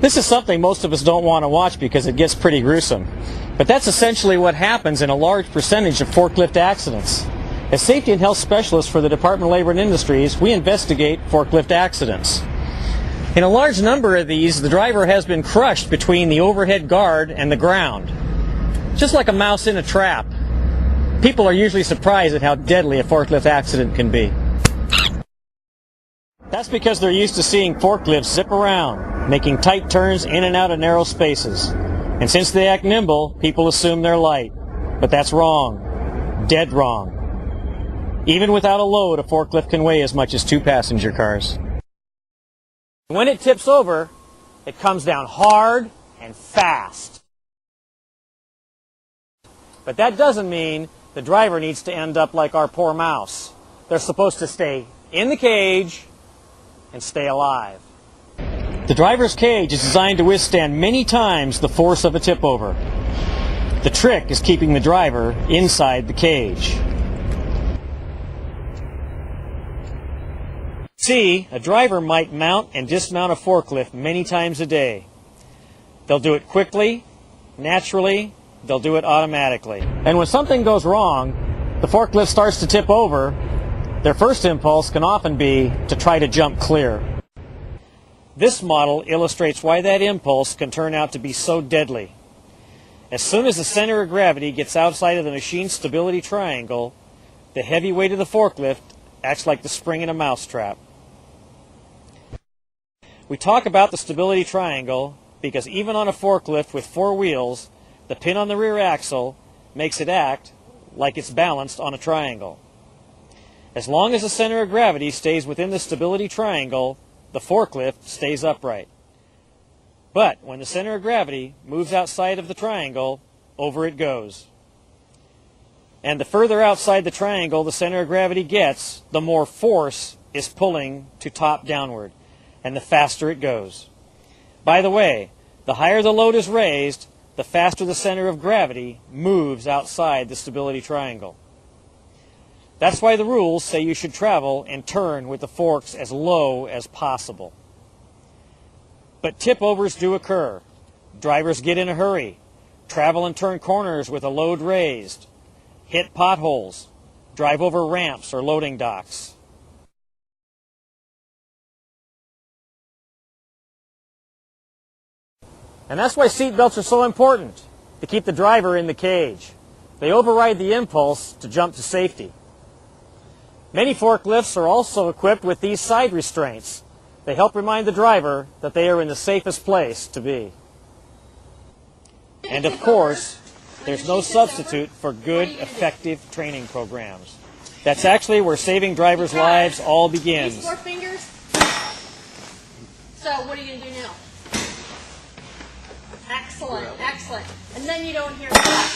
This is something most of us don't want to watch because it gets pretty gruesome. But that's essentially what happens in a large percentage of forklift accidents. As safety and health specialists for the Department of Labor and Industries, we investigate forklift accidents. In a large number of these, the driver has been crushed between the overhead guard and the ground. Just like a mouse in a trap. People are usually surprised at how deadly a forklift accident can be. That's because they're used to seeing forklifts zip around, making tight turns in and out of narrow spaces. And since they act nimble, people assume they're light. But that's wrong. Dead wrong. Even without a load, a forklift can weigh as much as 2 passenger cars. When it tips over, it comes down hard and fast. But that doesn't mean the driver needs to end up like our poor mouse. They're supposed to stay in the cage and stay alive. The driver's cage is designed to withstand many times the force of a tip over. The trick is keeping the driver inside the cage. See, a driver might mount and dismount a forklift many times a day. They'll do it quickly, naturally, they'll do it automatically. And when something goes wrong, the forklift starts to tip over, their first impulse can often be to try to jump clear. This model illustrates why that impulse can turn out to be so deadly. As soon as the center of gravity gets outside of the machine's stability triangle, the heavy weight of the forklift acts like the spring in a mousetrap. We talk about the stability triangle because even on a forklift with 4 wheels, the pin on the rear axle makes it act like it's balanced on a triangle. As long as the center of gravity stays within the stability triangle, the forklift stays upright. But when the center of gravity moves outside of the triangle, over it goes. And the further outside the triangle the center of gravity gets, the more force is pulling to top downward, and the faster it goes. By the way, the higher the load is raised, the faster the center of gravity moves outside the stability triangle. That's why the rules say you should travel and turn with the forks as low as possible. But tip-overs do occur. Drivers get in a hurry, travel and turn corners with a load raised, hit potholes, drive over ramps or loading docks. And that's why seat belts are so important, to keep the driver in the cage. They override the impulse to jump to safety. Many forklifts are also equipped with these side restraints. They help remind the driver that they are in the safest place to be. And of course, there's no substitute for good, effective training programs. That's actually where saving drivers' lives all begins. These 4 fingers. So what are you going to do now? Excellent, excellent. And then you don't hear that.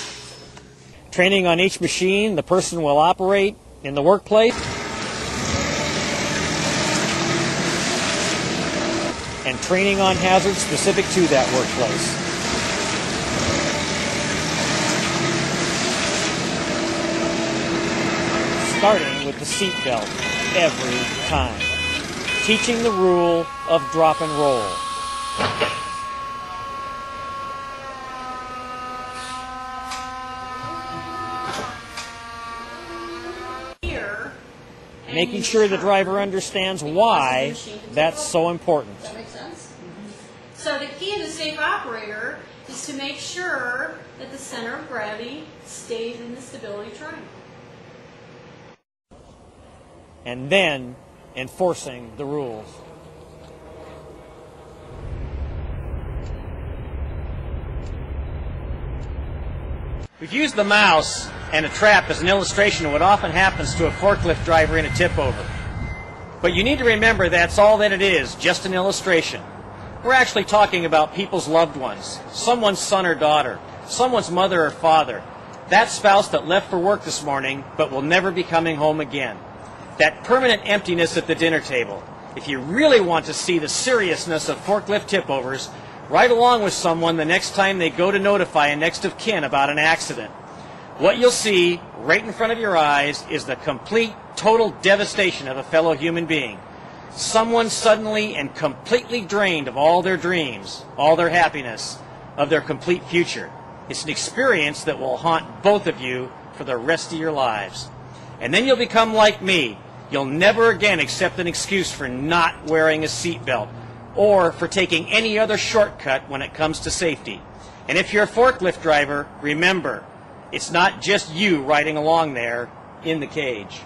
Training on each machine the person will operate in the workplace, and training on hazards specific to that workplace. Starting with the seat belt every time. Teaching the rule of drop and roll. Making sure the driver understands why that's so important. Does that make sense? So the key of the safe operator is to make sure that the center of gravity stays in the stability triangle. And then enforcing the rules. We've used the mouse and a trap as an illustration of what often happens to a forklift driver in a tip over. But you need to remember that's all that it is, just an illustration. We're actually talking about people's loved ones, someone's son or daughter, someone's mother or father, that spouse that left for work this morning but will never be coming home again. That permanent emptiness at the dinner table. If you really want to see the seriousness of forklift tip overs, ride along with someone the next time they go to notify a next of kin about an accident. What you'll see right in front of your eyes is the complete, total devastation of a fellow human being. someone suddenly and completely drained of all their dreams, all their happiness, of their complete future. It's an experience that will haunt both of you for the rest of your lives. And then you'll become like me. You'll never again accept an excuse for not wearing a seatbelt or for taking any other shortcut when it comes to safety. And if you're a forklift driver, remember, it's not just you riding along there in the cage.